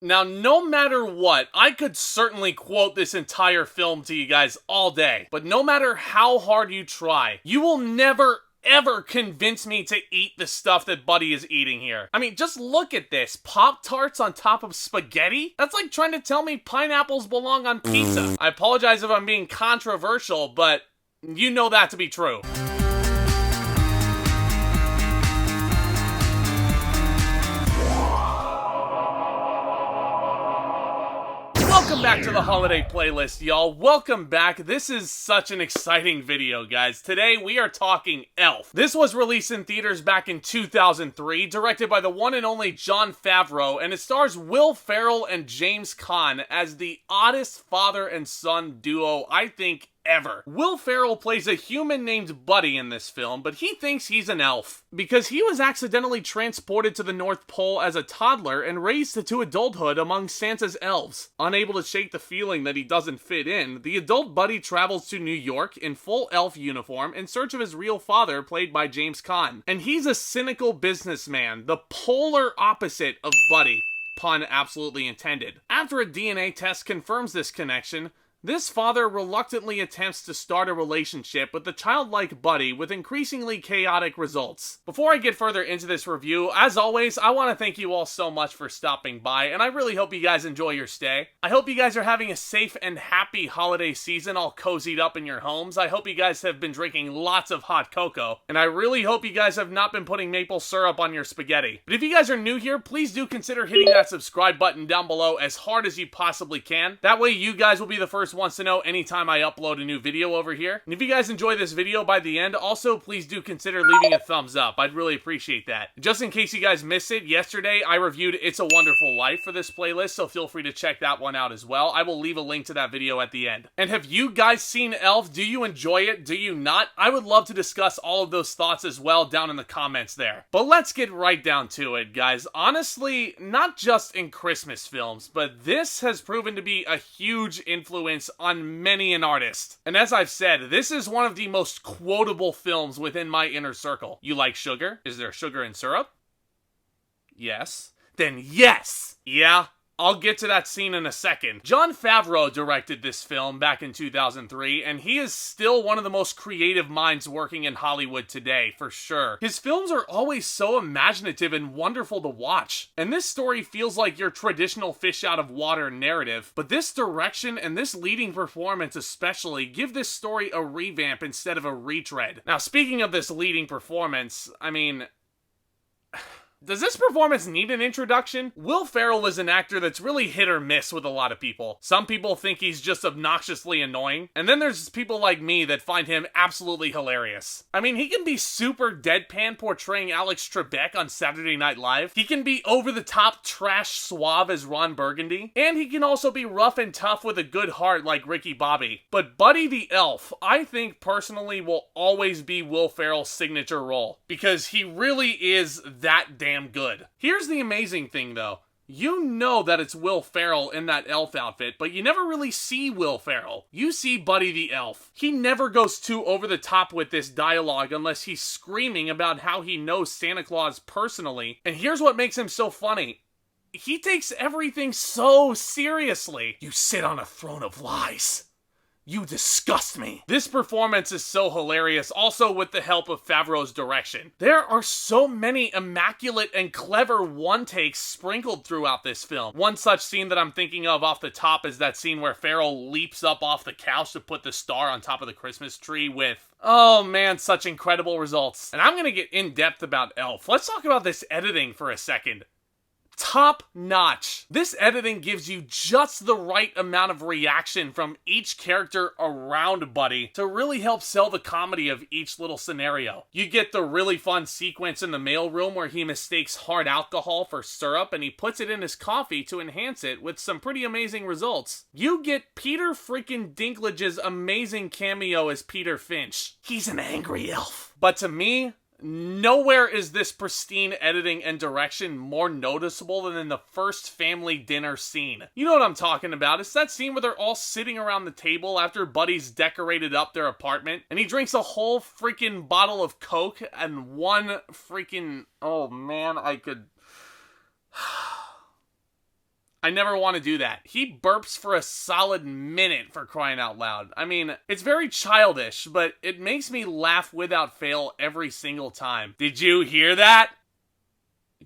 Now, no matter what, I could certainly quote this entire film to you guys all day, but no matter how hard you try, you will never ever convince me to eat the stuff that Buddy is eating here. I mean, just look at this. Pop-Tarts on top of spaghetti? That's like trying to tell me pineapples belong on pizza. I apologize if I'm being controversial, but you know that to be true. Welcome back to the holiday playlist, y'all. Welcome back. This is such an exciting video, guys. Today, we are talking Elf. This was released in theaters back in 2003, directed by the one and only Jon Favreau, and it stars Will Ferrell and James Caan as the oddest father and son duo, I think, ever. Will Ferrell plays a human named Buddy in this film, but he thinks he's an elf because he was accidentally transported to the North Pole as a toddler and raised to adulthood among Santa's elves. Unable to shake the feeling that he doesn't fit in, the adult Buddy travels to New York in full elf uniform in search of his real father, played by James Caan. And he's a cynical businessman, the polar opposite of Buddy. Pun absolutely intended. After a DNA test confirms this connection, this father reluctantly attempts to start a relationship with the childlike Buddy with increasingly chaotic results. Before I get further into this review, as always, I want to thank you all so much for stopping by, and I really hope you guys enjoy your stay. I hope you guys are having a safe and happy holiday season all cozied up in your homes. I hope you guys have been drinking lots of hot cocoa, and I really hope you guys have not been putting maple syrup on your spaghetti. But if you guys are new here, please do consider hitting that subscribe button down below as hard as you possibly can. That way you guys will be the first wants to know anytime I upload a new video over here. And if you guys enjoy this video by the end, also please do consider leaving a thumbs up. I'd really appreciate that. Just in case you guys missed it, yesterday I reviewed It's a Wonderful Life for this playlist, so feel free to check that one out as well. I will leave a link to that video at the end. And have you guys seen Elf? Do you enjoy it? Do you not? I would love to discuss all of those thoughts as well down in the comments there. But let's get right down to it, guys. Honestly, not just in Christmas films, but this has proven to be a huge influence on many an artist. And as I've said, this is one of the most quotable films within my inner circle. You like sugar? Is there sugar in syrup? Yes. Then yes! Yeah? I'll get to that scene in a second. Jon Favreau directed this film back in 2003, and he is still one of the most creative minds working in Hollywood today, for sure. His films are always so imaginative and wonderful to watch, and this story feels like your traditional fish out of water narrative, but this direction and this leading performance especially give this story a revamp instead of a retread. Now, speaking of this leading performance, I mean, does this performance need an introduction? Will Ferrell is an actor that's really hit or miss with a lot of people. Some people think he's just obnoxiously annoying, and then there's people like me that find him absolutely hilarious. I mean, he can be super deadpan portraying Alex Trebek on Saturday Night Live. He can be over-the-top trash suave as Ron Burgundy, and he can also be rough and tough with a good heart like Ricky Bobby. But Buddy the Elf, I think personally will always be Will Ferrell's signature role, because he really is that damn good. Here's the amazing thing though. You know that it's Will Ferrell in that elf outfit, but you never really see Will Ferrell. You see Buddy the Elf. He never goes too over the top with this dialogue unless he's screaming about how he knows Santa Claus personally. And here's what makes him so funny. He takes everything so seriously. You sit on a throne of lies. You disgust me. This performance is so hilarious, also with the help of Favreau's direction. There are so many immaculate and clever one-takes sprinkled throughout this film. One such scene that I'm thinking of off the top is that scene where Ferrell leaps up off the couch to put the star on top of the Christmas tree with, oh man, such incredible results. And I'm gonna get in depth about Elf. Let's talk about this editing for a second. Top notch. This editing gives you just the right amount of reaction from each character around Buddy to really help sell the comedy of each little scenario. You get the really fun sequence in the mailroom where he mistakes hard alcohol for syrup and he puts it in his coffee to enhance it with some pretty amazing results. You get Peter freaking Dinklage's amazing cameo as Peter Finch. He's an angry elf. But to me, nowhere is this pristine editing and direction more noticeable than in the first family dinner scene. You know what I'm talking about. It's that scene where they're all sitting around the table after Buddy's decorated up their apartment, and he drinks a whole freaking bottle of Coke and one freaking... oh man, I never want to do that. He burps for a solid minute, for crying out loud. I mean, it's very childish, but it makes me laugh without fail every single time. Did you hear that?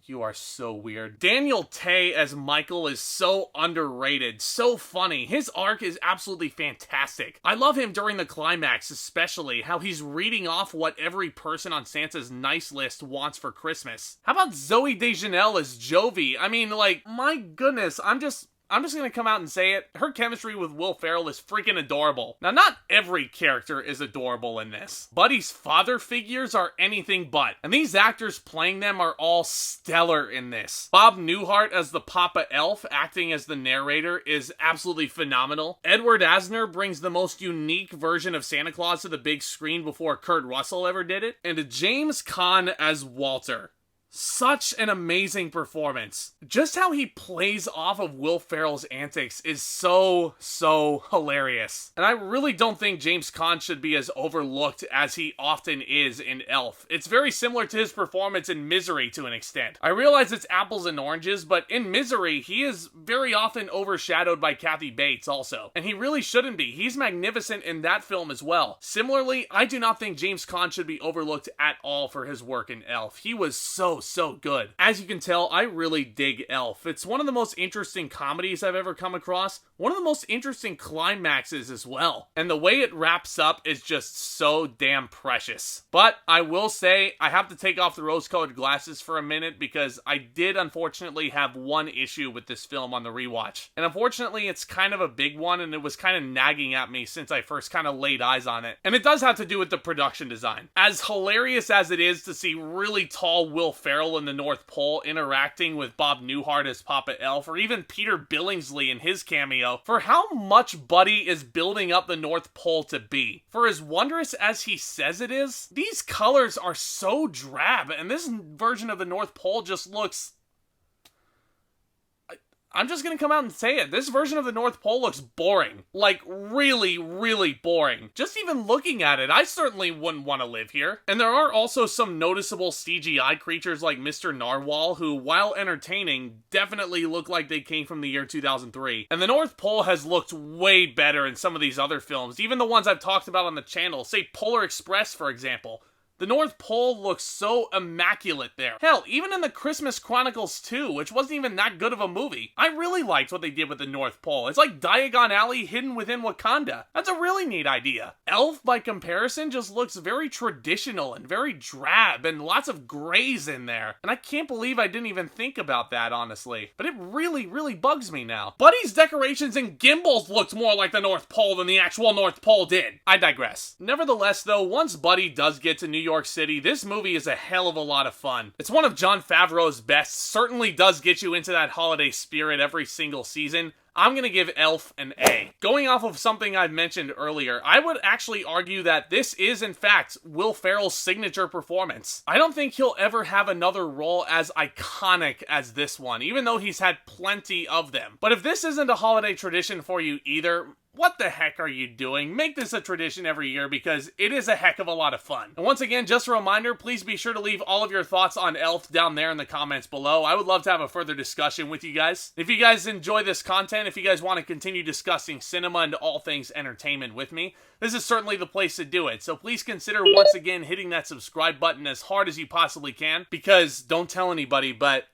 You are so weird. Daniel Tay as Michael is so underrated, so funny. His arc is absolutely fantastic. I love him during the climax, especially how he's reading off what every person on Santa's nice list wants for Christmas. How about Zooey Deschanel as Jovi? I mean, like, my goodness, I'm just gonna come out and say it. Her chemistry with Will Ferrell is freaking adorable. Now, not every character is adorable in this. Buddy's father figures are anything but, and these actors playing them are all stellar in this. Bob Newhart as the Papa Elf, acting as the narrator, is absolutely phenomenal. Edward Asner brings the most unique version of Santa Claus to the big screen before Kurt Russell ever did it. And James Caan as Walter. Such an amazing performance. Just how he plays off of Will Ferrell's antics is so hilarious. And I really don't think James Caan should be as overlooked as he often is in Elf. It's very similar to his performance in Misery to an extent. I realize it's apples and oranges, but in Misery, he is very often overshadowed by Kathy Bates also. And he really shouldn't be. He's magnificent in that film as well. Similarly, I do not think James Caan should be overlooked at all for his work in Elf. He was so good. As you can tell, I really dig Elf. It's one of the most interesting comedies I've ever come across. One of the most interesting climaxes as well. And the way it wraps up is just so damn precious. But I will say, I have to take off the rose-colored glasses for a minute because I did unfortunately have one issue with this film on the rewatch. And unfortunately, it's kind of a big one and it was kind of nagging at me since I first kind of laid eyes on it. And it does have to do with the production design. As hilarious as it is to see really tall Will Ferrell in the North Pole interacting with Bob Newhart as Papa Elf, or even Peter Billingsley in his cameo, for how much Buddy is building up the North Pole to be. For as wondrous as he says it is, these colors are so drab, and this version of the North Pole just looks... I'm just gonna come out and say it. This version of the North Pole looks boring. Like, really boring. Just even looking at it, I certainly wouldn't want to live here. And there are also some noticeable CGI creatures like Mr. Narwhal, who, while entertaining, definitely look like they came from the year 2003. And the North Pole has looked way better in some of these other films, even the ones I've talked about on the channel, say Polar Express, for example. The North Pole looks so immaculate there. Hell, even in the Christmas Chronicles 2, which wasn't even that good of a movie, I really liked what they did with the North Pole. It's like Diagon Alley hidden within Wakanda. That's a really neat idea. Elf, by comparison, just looks very traditional and very drab and lots of grays in there. And I can't believe I didn't even think about that, honestly. But it really bugs me now. Buddy's decorations and gimbals looked more like the North Pole than the actual North Pole did. I digress. Nevertheless, though, once Buddy does get to New York City, this movie is a hell of a lot of fun. It's one of Jon Favreau's best, certainly does get you into that holiday spirit every single season. I'm gonna give Elf an A. Going off of something I mentioned earlier, I would actually argue that this is, in fact, Will Ferrell's signature performance. I don't think he'll ever have another role as iconic as this one, even though he's had plenty of them. But if this isn't a holiday tradition for you either, what the heck are you doing? Make this a tradition every year because it is a heck of a lot of fun. And once again, just a reminder, please be sure to leave all of your thoughts on Elf down there in the comments below. I would love to have a further discussion with you guys. If you guys enjoy this content, if you guys want to continue discussing cinema and all things entertainment with me, this is certainly the place to do it. So please consider once again hitting that subscribe button as hard as you possibly can, because don't tell anybody, but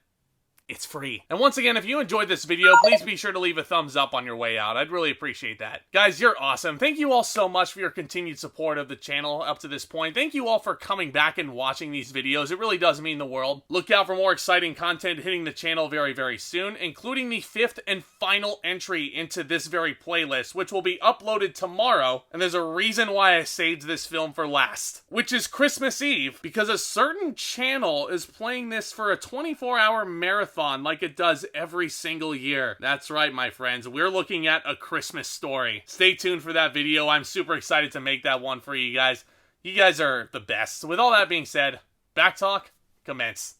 it's free. And once again, if you enjoyed this video, please be sure to leave a thumbs up on your way out. I'd really appreciate that. Guys, you're awesome. Thank you all so much for your continued support of the channel up to this point. Thank you all for coming back and watching these videos. It really does mean the world. Look out for more exciting content hitting the channel very soon, including the 5th and final entry into this very playlist, which will be uploaded tomorrow. And there's a reason why I saved this film for last, which is Christmas Eve, because a certain channel is playing this for a 24-hour marathon like it does every single year. That's right, my friends. We're looking at A Christmas Story. Stay tuned for that video. I'm super excited to make that one for you guys. You guys are the best. So with all that being said, back talk, commence.